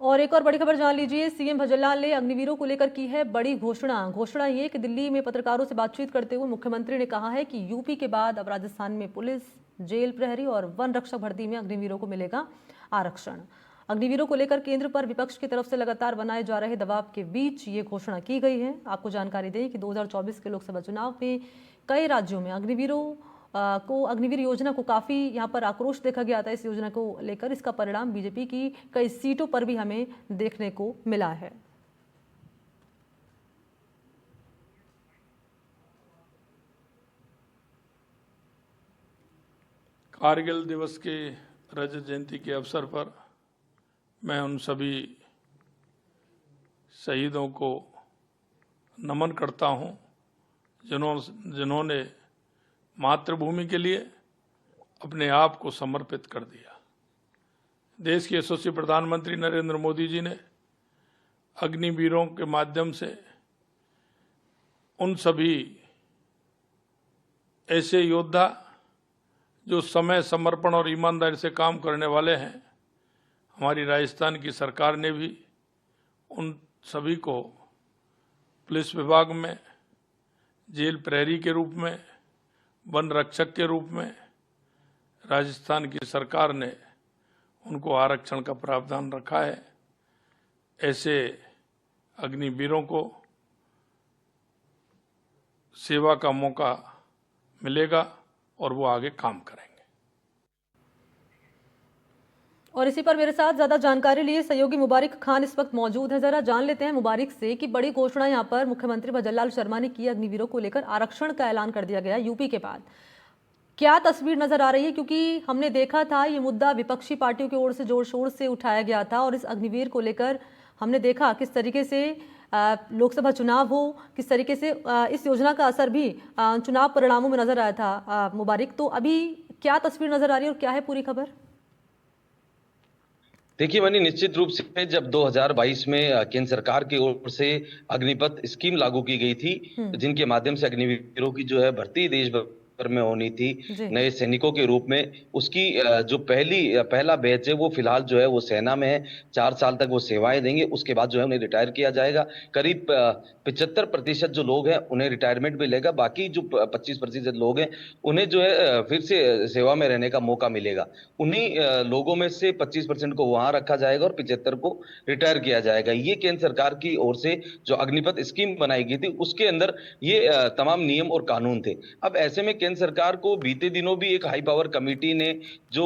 और एक और बड़ी खबर जान लीजिए। सीएम भजनलाल ने अग्निवीरों को लेकर की है बड़ी घोषणा ये कि दिल्ली में पत्रकारों से बातचीत करते हुए मुख्यमंत्री ने कहा है कि यूपी के बाद अब राजस्थान में पुलिस, जेल प्रहरी और वन रक्षक भर्ती में अग्निवीरों को मिलेगा आरक्षण। अग्निवीरों को लेकर केंद्र पर विपक्ष की तरफ से लगातार बनाए जा रहे दबाव के बीच ये घोषणा की गई है। आपको जानकारी दें कि 2024 के लोकसभा चुनाव में कई राज्यों में अग्निवीर योजना को काफी यहाँ पर आक्रोश देखा गया था। इस योजना को लेकर इसका परिणाम बीजेपी की कई सीटों पर भी हमें देखने को मिला है। कारगिल दिवस के रजत जयंती के अवसर पर मैं उन सभी शहीदों को नमन करता हूं जिन्होंने मातृभूमि के लिए अपने आप को समर्पित कर दिया। देश के यशस्वी प्रधानमंत्री नरेंद्र मोदी जी ने अग्निवीरों के माध्यम से उन सभी ऐसे योद्धा जो समय, समर्पण और ईमानदारी से काम करने वाले हैं, हमारी राजस्थान की सरकार ने भी उन सभी को पुलिस विभाग में, जेल प्रहरी के रूप में, वन रक्षक के रूप में राजस्थान की सरकार ने उनको आरक्षण का प्रावधान रखा है। ऐसे अग्निवीरों को सेवा का मौका मिलेगा और वो आगे काम करेंगे। और इसी पर मेरे साथ ज्यादा जानकारी लिए सहयोगी मुबारिक खान इस वक्त मौजूद है। जरा जान लेते हैं मुबारिक से कि बड़ी घोषणा यहाँ पर मुख्यमंत्री भजनलाल शर्मा ने की, अग्निवीरों को लेकर आरक्षण का ऐलान कर दिया गया यूपी के बाद। क्या तस्वीर नजर आ रही है, क्योंकि हमने देखा था ये मुद्दा विपक्षी पार्टियों की ओर से जोर शोर से उठाया गया था और इस अग्निवीर को लेकर हमने देखा किस तरीके से लोकसभा चुनाव हो, किस तरीके से इस योजना का असर भी चुनाव परिणामों में नजर आया था। मुबारिक, तो अभी क्या तस्वीर नजर आ रही है और क्या है पूरी खबर? देखिए मनी, निश्चित रूप से जब 2022 में केंद्र सरकार की ओर से अग्निपथ स्कीम लागू की गई थी, जिनके माध्यम से अग्निवीरों की जो है भर्ती देश भर में होनी थी नए सैनिकों के रूप में, उसकी जो पहला बैच है वो फिलहाल जो है वो सेना में है। 4 साल तक वो सेवाएं देंगे, उसके बाद जो है उन्हें रिटायर किया जाएगा। करीब 75% जो लोग हैं उन्हें रिटायरमेंट मिलेगा, बाकी जो 25% लोग हैं उन्हें जो है फिर से सेवा में रहने का मौका मिलेगा। उन्हीं लोगों में से 25% को वहां रखा जाएगा और 75 को रिटायर किया जाएगा। ये केंद्र सरकार की ओर से जो अग्निपथ स्कीम बनाई गई थी उसके अंदर ये तमाम नियम और कानून थे। अब ऐसे में केंद्र सरकार को बीते दिनों भी एक हाई पावर कमेटी ने जो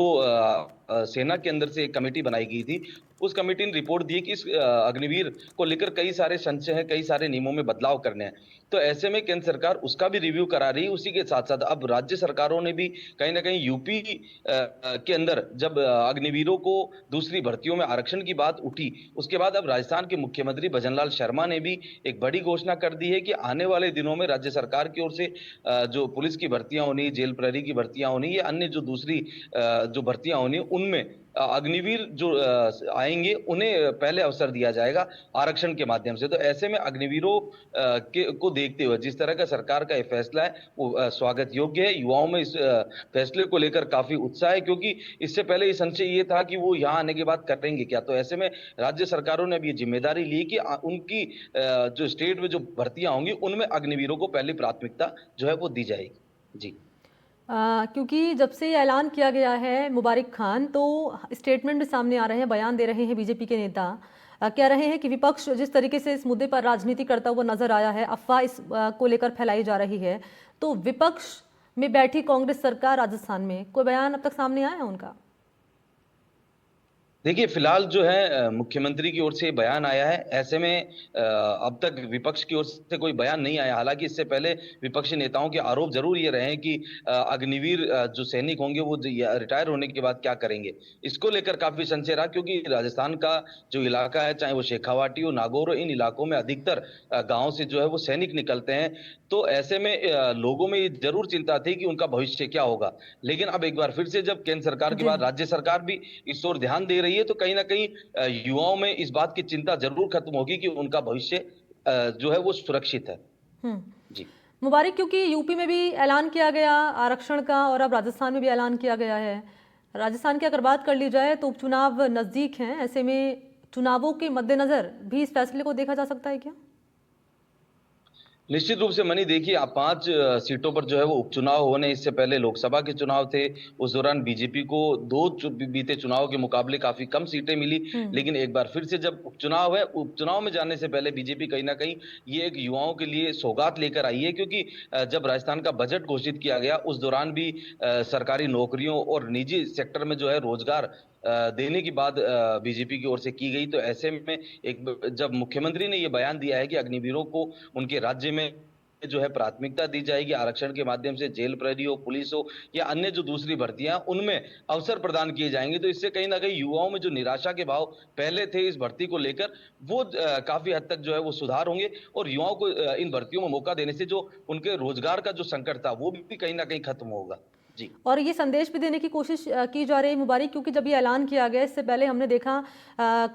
सेना के अंदर से एक कमेटी बनाई गई थी, उस कमेटी ने रिपोर्ट दी कि इस अग्निवीर को लेकर कई सारे संशय हैं, कई सारे नियमों में बदलाव करने हैं। तो ऐसे में केंद्र सरकार उसका भी रिव्यू करा रही है। उसी के साथ साथ अब राज्य सरकारों ने भी कहीं ना कहीं यूपी के अंदर जब अग्निवीरों को दूसरी भर्तियों में आरक्षण की बात उठी, उसके बाद अब राजस्थान के मुख्यमंत्री भजनलाल शर्मा ने भी एक बड़ी घोषणा कर दी है कि आने वाले दिनों में राज्य सरकार की ओर से जो पुलिस की भर्तियां होनी, जेल प्रहरी की भर्तियां होनी, या अन्य जो दूसरी जो भर्तियां होनी, उनमें अग्निवीर जो आएंगे उन्हें पहले अवसर दिया जाएगा आरक्षण के माध्यम से। तो ऐसे में अग्निवीरों को देखते हुए जिस तरह का सरकार का यह फैसला है वो स्वागत योग्य है। युवाओं में इस फैसले को लेकर काफी उत्साह है, क्योंकि इससे पहले ये संशय ये था कि वो यहाँ आने के बाद करेंगे क्या। तो ऐसे में राज्य सरकारों ने अब ये जिम्मेदारी ली कि उनकी जो स्टेट में जो भर्तियां होंगी उनमें अग्निवीरों को पहली प्राथमिकता जो है वो दी जाएगी। जी, क्योंकि जब से ये ऐलान किया गया है मुबारिक खान, तो स्टेटमेंट भी सामने आ रहे हैं, बयान दे रहे हैं बीजेपी के नेता। कह रहे हैं कि विपक्ष जिस तरीके से इस मुद्दे पर राजनीति करता हुआ नजर आया है, अफवाह इस को लेकर फैलाई जा रही है, तो विपक्ष में बैठी कांग्रेस सरकार राजस्थान में कोई बयान अब तक सामने आया है उनका? देखिए फिलहाल जो है मुख्यमंत्री की ओर से बयान आया है। ऐसे में अब तक विपक्ष की ओर से कोई बयान नहीं आया। हालांकि इससे पहले विपक्षी नेताओं के आरोप जरूर ये रहे हैं कि अग्निवीर जो सैनिक होंगे वो रिटायर होने के बाद क्या करेंगे। इसको लेकर काफी संशय रहा, क्योंकि राजस्थान का जो इलाका है, चाहे वो शेखावाटी हो, नागौर हो, इन इलाकों में अधिकतर गाँव से जो है वो सैनिक निकलते हैं। तो ऐसे में लोगों में ये जरूर चिंता थी कि उनका भविष्य क्या होगा। लेकिन अब एक बार फिर से जब केंद्र सरकार के बाद राज्य सरकार भी इस ओर ध्यान दे रही है, तो कहीं ना कहीं युवाओं में इस बात की चिंता जरूर खत्म होगी कि उनका भविष्य जो है वो सुरक्षित है। जी मुबारक, क्योंकि यूपी में भी ऐलान किया गया आरक्षण का और अब राजस्थान में भी ऐलान किया गया है। राजस्थान की अगर बात कर ली जाए तो उपचुनाव नजदीक हैं, ऐसे में चुनावों के मद्देनजर भी इस फैसले को देखा जा सकता है क्या? निश्चित रूप से मनी देखिए, आप 5 सीटों पर जो है वो उपचुनाव होने, इससे पहले लोकसभा के चुनाव थे। उस दौरान बीजेपी को बीते चुनाव के मुकाबले काफी कम सीटें मिली। लेकिन एक बार फिर से जब उपचुनाव है, उपचुनाव में जाने से पहले बीजेपी कहीं ना कहीं ये एक युवाओं के लिए सौगात लेकर आई है, क्योंकि जब राजस्थान का बजट घोषित किया गया उस दौरान भी सरकारी नौकरियों और निजी सेक्टर में जो है रोजगार देने की बात बीजेपी की ओर से की गई। तो ऐसे में जब मुख्यमंत्री ने ये बयान दिया है कि अग्निवीरों को उनके राज्य में जो है प्राथमिकता दी जाएगी, आरक्षण के माध्यम से जेल प्रहरी हो, पुलिस हो या अन्य जो दूसरी भर्तियां, उनमें अवसर प्रदान किए जाएंगे, तो इससे कहीं ना कहीं युवाओं में जो निराशा के भाव पहले थे इस भर्ती को लेकर, वो काफी हद तक जो है वो सुधार होंगे और युवाओं को इन भर्तियों में मौका देने से जो उनके रोजगार का जो संकट था वो भी कहीं ना कहीं खत्म होगा। जी। और ये संदेश भी देने की कोशिश की जा रही है मुबारक, क्योंकि जब ये ऐलान किया गया इससे पहले हमने देखा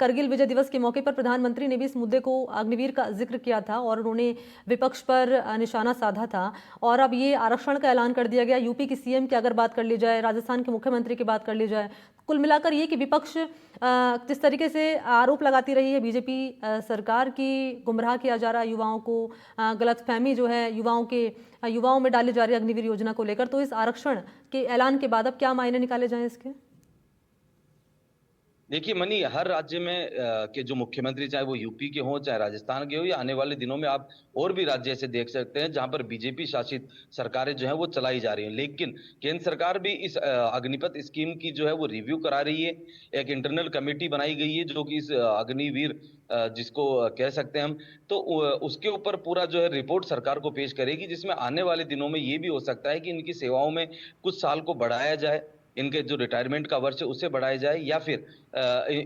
करगिल विजय दिवस के मौके पर प्रधानमंत्री ने भी इस मुद्दे को अग्निवीर का जिक्र किया था और उन्होंने विपक्ष पर निशाना साधा था। और अब ये आरक्षण का ऐलान कर दिया गया। यूपी की सीएम की अगर बात कर ली जाए, राजस्थान के मुख्यमंत्री की बात कर ली जाए, कुल मिलाकर ये कि विपक्ष जिस तरीके से आरोप लगाती रही है बीजेपी सरकार की, गुमराह किया जा रहा है युवाओं को, गलतफहमी जो है युवाओं में डाली जा रही है अग्निवीर योजना को लेकर, तो इस आरक्षण के ऐलान के बाद अब क्या मायने निकाले जाएं इसके? देखिए मनी, हर राज्य में के जो मुख्यमंत्री, चाहे वो यूपी के हों चाहे राजस्थान के हो, या आने वाले दिनों में आप और भी राज्य ऐसे देख सकते हैं जहां पर बीजेपी शासित सरकारें जो हैं वो चलाई जा रही हैं। लेकिन केंद्र सरकार भी इस अग्निपथ स्कीम की जो है वो रिव्यू करा रही है। एक इंटरनल कमेटी बनाई गई है जो कि इस अग्निवीर जिसको कह सकते हैं हम, तो उसके ऊपर पूरा जो है रिपोर्ट सरकार को पेश करेगी, जिसमें आने वाले दिनों में ये भी हो सकता है कि इनकी सेवाओं में कुछ साल को बढ़ाया जाए, इनके जो रिटायरमेंट का वर्ष है उसे बढ़ाया जाए, या फिर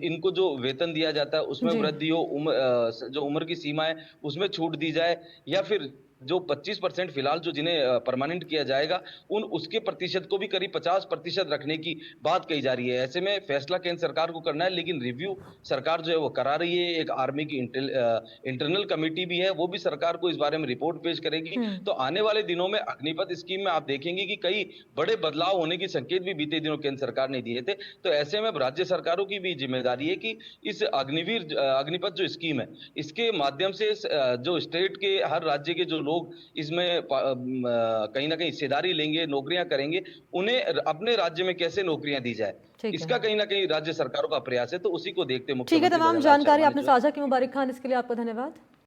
इनको जो वेतन दिया जाता है उसमें वृद्धि हो, जो उम्र की सीमा है उसमें छूट दी जाए, या फिर जो 25% फिलहाल जो जिन्हें परमानेंट किया जाएगा उसके प्रतिशत को भी करीब 50% रखने की बात कही जा रही है। ऐसे में फैसला केंद्र सरकार को करना है, लेकिन रिव्यू सरकार जो है वो करा रही है। एक आर्मी की इंटरनल कमेटी भी है, वो भी सरकार को इस बारे में रिपोर्ट पेश करेगी। तो आने वाले दिनों में अग्निपथ स्कीम में आप देखेंगे कि कई बड़े बदलाव होने की संकेत भी बीते दिनों केंद्र सरकार ने दिए थे। तो ऐसे में राज्य सरकारों की भी जिम्मेदारी है कि इस अग्निपथ जो स्कीम है इसके माध्यम से जो स्टेट के हर राज्य के जो लोग इसमें कहीं ना कहीं हिस्सेदारी लेंगे, नौकरियां करेंगे, उन्हें अपने राज्य में कैसे नौकरियां दी जाए, इसका कहीं ना कहीं राज्य सरकारों का प्रयास है। तो उसी को देखते ठीक है, तमाम जानकारी आपने साझा की मुबारक खान, इसके लिए आपका धन्यवाद।